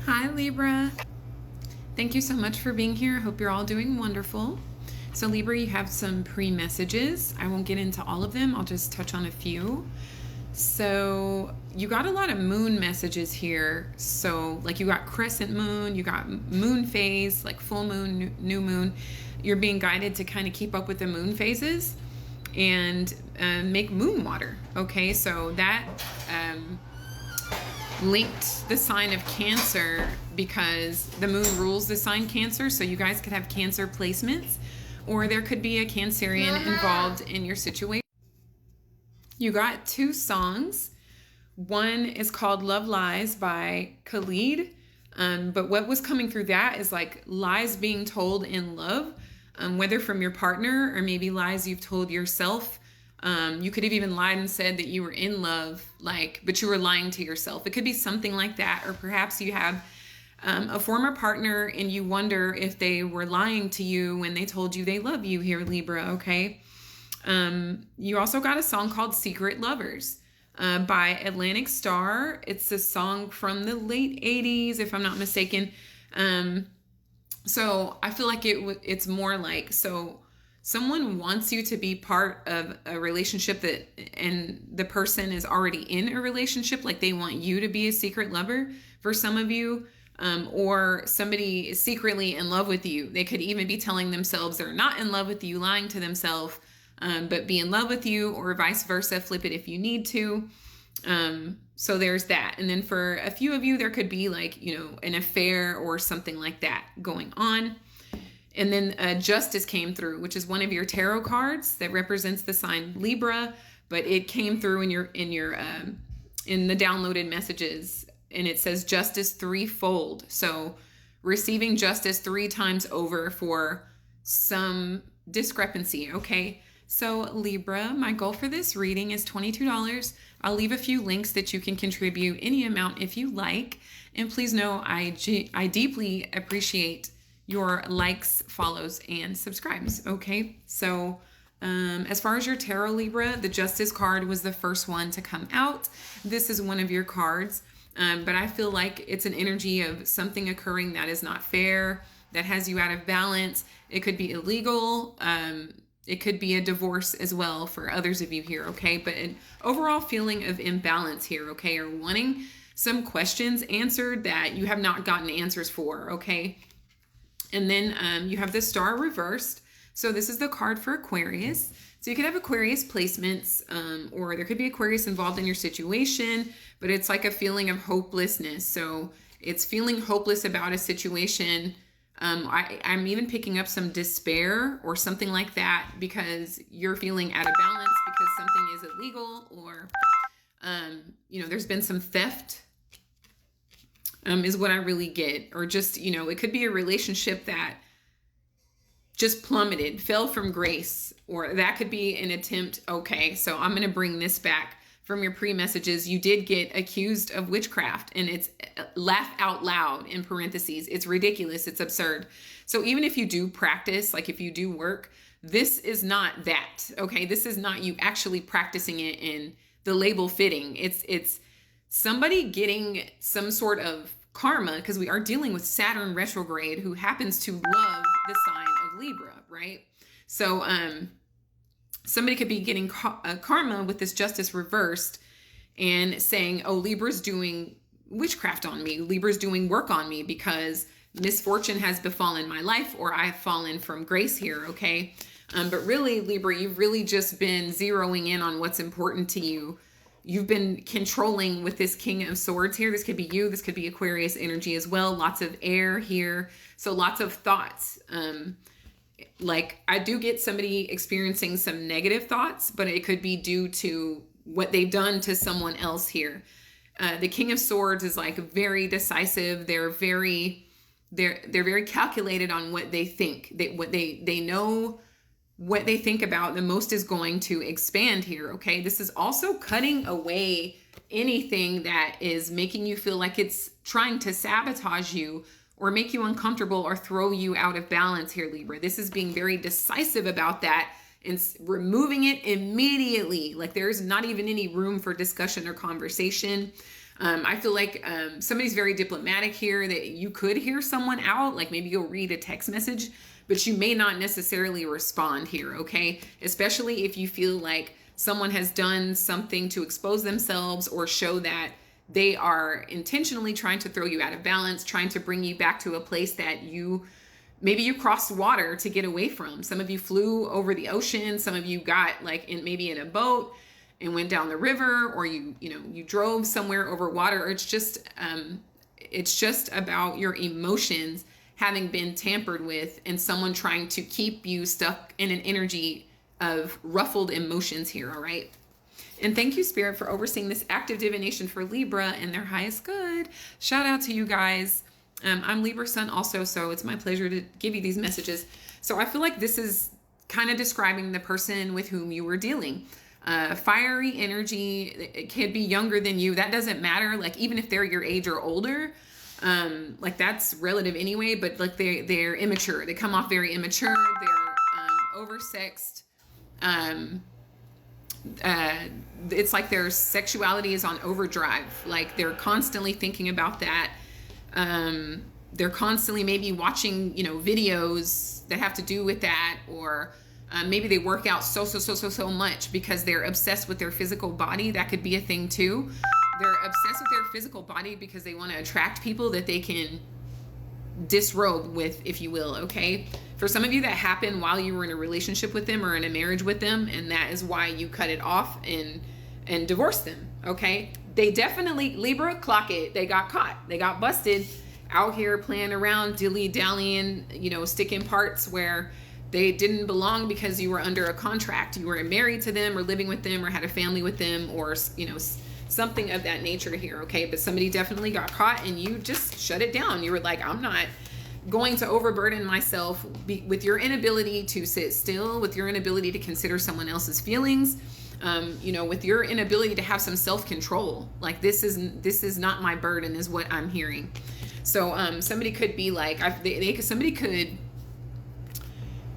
Hi, Libra. Thank you so much for being here. I hope you're all doing wonderful. So, Libra, you have some pre-messages. I won't get into all of them. I'll just touch on a few. So, you got a lot of moon messages here. So, like you got crescent moon, you got moon phase, like full moon, new moon. You're being guided to kind of keep up with the moon phases and make moon water. Okay, so that linked the sign of Cancer because the moon rules the sign Cancer. So you guys could have Cancer placements, or there could be a Cancerian involved in your situation. You got two songs. One is called Love Lies by Khalid. But what was coming through that is like lies being told in love, whether from your partner or maybe lies you've told yourself. You could have even lied and said that you were in love, but you were lying to yourself. It could be something like that. Or perhaps you have a former partner and you wonder if they were lying to you when they told you they love you here, Libra, okay? You also got a song called Secret Lovers by Atlantic Star. It's a song from the late 80s, if I'm not mistaken. So I feel like it's more like, so someone wants you to be part of a relationship and the person is already in a relationship, like they want you to be a secret lover for some of you, or somebody is secretly in love with you. They could even be telling themselves they're not in love with you, lying to themselves, but be in love with you, or vice versa. Flip it if you need to. So there's that. And then for a few of you, there could be an affair or something like that going on. And then Justice came through, which is one of your tarot cards that represents the sign Libra, but it came through in the downloaded messages, and it says justice threefold. So receiving justice 3 times over for some discrepancy. Okay. So Libra, my goal for this reading is $22. I'll leave a few links that you can contribute any amount if you like. And please know I deeply appreciate your likes, follows, and subscribes. Okay, so as far as your tarot, Libra, the Justice card was the first one to come out. This is one of your cards, but I feel like it's an energy of something occurring that is not fair, that has you out of balance. It could be illegal. It could be a divorce as well for others of you here, okay? But an overall feeling of imbalance here, okay? Or wanting some questions answered that you have not gotten answers for, okay? And then you have the Star reversed. So this is the card for Aquarius. So you could have Aquarius placements, or there could be Aquarius involved in your situation, but it's like a feeling of hopelessness. So it's feeling hopeless about a situation. I'm even picking up some despair or something like that because you're feeling out of balance because something is illegal, or, there's been some theft. Is what I really get. Or just, it could be a relationship that just plummeted, fell from grace, or that could be an attempt. Okay, so I'm going to bring this back from your pre-messages. You did get accused of witchcraft, and it's laugh out loud in parentheses. It's ridiculous. It's absurd. So even if you do practice, like if you do work, this is not that. Okay, this is not you actually practicing it in the label fitting. It's somebody getting some sort of karma, because we are dealing with Saturn retrograde, who happens to love the sign of Libra, right? So somebody could be getting karma with this justice reversed and saying, oh, Libra's doing witchcraft on me. Libra's doing work on me because misfortune has befallen my life, or I've fallen from grace here, okay? But really, Libra, you've really just been zeroing in on what's important to you. You've been controlling with this King of Swords here. This could be you. This could be Aquarius energy as well. Lots of air here. So lots of thoughts. I do get somebody experiencing some negative thoughts, but it could be due to what they've done to someone else here. The King of Swords is very decisive. They're very calculated on what they think. They know what they think about the most is going to expand here, okay? This is also cutting away anything that is making you feel like it's trying to sabotage you or make you uncomfortable or throw you out of balance here, Libra. This is being very decisive about that and removing it immediately. Like there's not even any room for discussion or conversation. I feel like somebody's very diplomatic here, that you could hear someone out, like maybe you'll read a text message, but you may not necessarily respond here, okay? Especially if you feel like someone has done something to expose themselves or show that they are intentionally trying to throw you out of balance, trying to bring you back to a place that maybe you crossed water to get away from. Some of you flew over the ocean. Some of you got like maybe in a boat and went down the river, or you drove somewhere over water. Or it's just about your emotions having been tampered with and someone trying to keep you stuck in an energy of ruffled emotions here. All right. And thank you, Spirit, for overseeing this active divination for Libra and their highest good. Shout out to you guys. I'm Libra Sun also, so it's my pleasure to give you these messages. So I feel like this is kind of describing the person with whom you were dealing. Fiery energy, it could be younger than you. That doesn't matter. Like, even if they're your age or older, like that's relative anyway, but like they're immature. They come off very immature. They're oversexed. It's like their sexuality is on overdrive. Like they're constantly thinking about that. They're constantly maybe watching, videos that have to do with that, or maybe they work out so much because they're obsessed with their physical body. That could be a thing too. They're obsessed with their physical body because they want to attract people that they can disrobe with, if you will. Okay. For some of you, that happened while you were in a relationship with them or in a marriage with them, and that is why you cut it off and divorced them. Okay. They definitely, Libra, clock it. They got caught. They got busted out here playing around, dilly-dallying, sticking parts where they didn't belong because you were under a contract. You were married to them or living with them or had a family with them, or, something of that nature here. Okay. But somebody definitely got caught and you just shut it down. You were like, I'm not going to overburden myself with your inability to sit still, with your inability to consider someone else's feelings. With your inability to have some self-control. Like this is not my burden, is what I'm hearing. So somebody could be like, somebody could,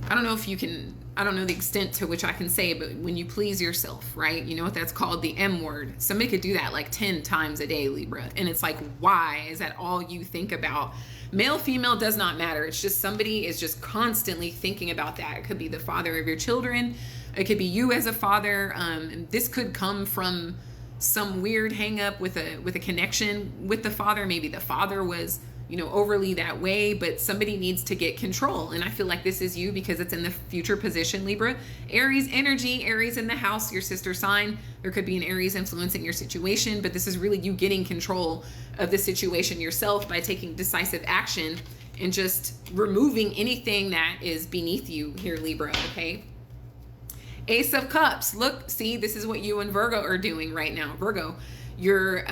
I don't know if you can, I don't know the extent to which I can say, but when you please yourself, right? You know what that's called? The M word. Somebody could do that like 10 times a day, Libra. And it's like, why? Is that all you think about? Male, female, does not matter. It's just somebody is just constantly thinking about that. It could be the father of your children. It could be you as a father. This could come from some weird hang up with a connection with the father. Maybe the father was, overly that way, but somebody needs to get control. And I feel like this is you because it's in the future position, Libra. Aries energy, Aries in the house, your sister sign. There could be an Aries influencing your situation, but this is really you getting control of the situation yourself by taking decisive action and just removing anything that is beneath you here, Libra, okay? Ace of Cups. Look, see, this is what you and Virgo are doing right now. Virgo, you're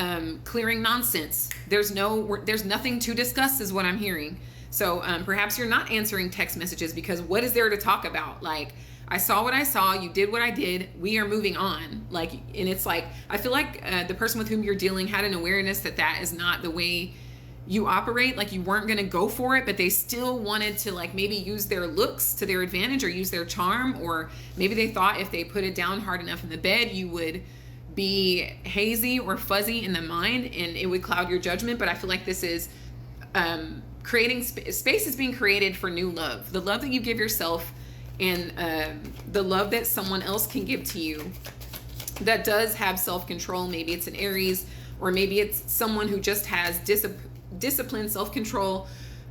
clearing nonsense. There's nothing to discuss is what I'm hearing. So perhaps you're not answering text messages because what is there to talk about? Like, I saw what I saw. You did what I did. We are moving on. Like, and it's like, I feel like the person with whom you're dealing had an awareness that is not the way you operate. Like, you weren't going to go for it, but they still wanted to like maybe use their looks to their advantage or use their charm, or maybe they thought if they put it down hard enough in the bed, you would be hazy or fuzzy in the mind and it would cloud your judgment. But I feel like this is creating space is being created for new love, the love that you give yourself and the love that someone else can give to you that does have self-control. Maybe it's an Aries, or maybe it's someone who just has discipline, self-control.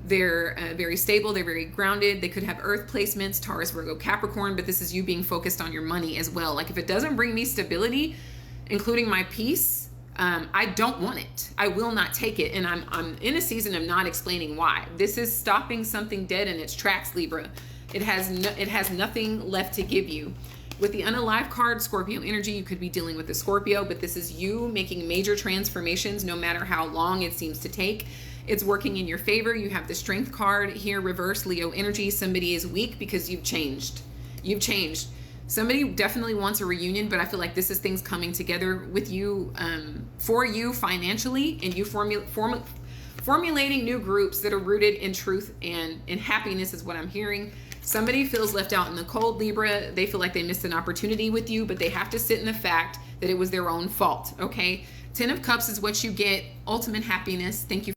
They're very stable. They're very grounded. They could have earth placements, Taurus, Virgo, Capricorn, but this is you being focused on your money as well. Like, if it doesn't bring me stability, including my peace, I don't want it. I will not take it. And I'm in a season of not explaining why. This is stopping something dead in its tracks, Libra. It has nothing left to give you. With the unalive card, Scorpio energy, you could be dealing with a Scorpio, but this is you making major transformations no matter how long it seems to take. It's working in your favor. You have the strength card here, reverse Leo energy. Somebody is weak because you've changed. You've changed. Somebody definitely wants a reunion, but I feel like this is things coming together with you, for you financially, and you formulating new groups that are rooted in truth and in happiness is what I'm hearing. Somebody feels left out in the cold, Libra. They feel like they missed an opportunity with you, but they have to sit in the fact that it was their own fault, okay? Ten of Cups is what you get. Ultimate happiness. Thank you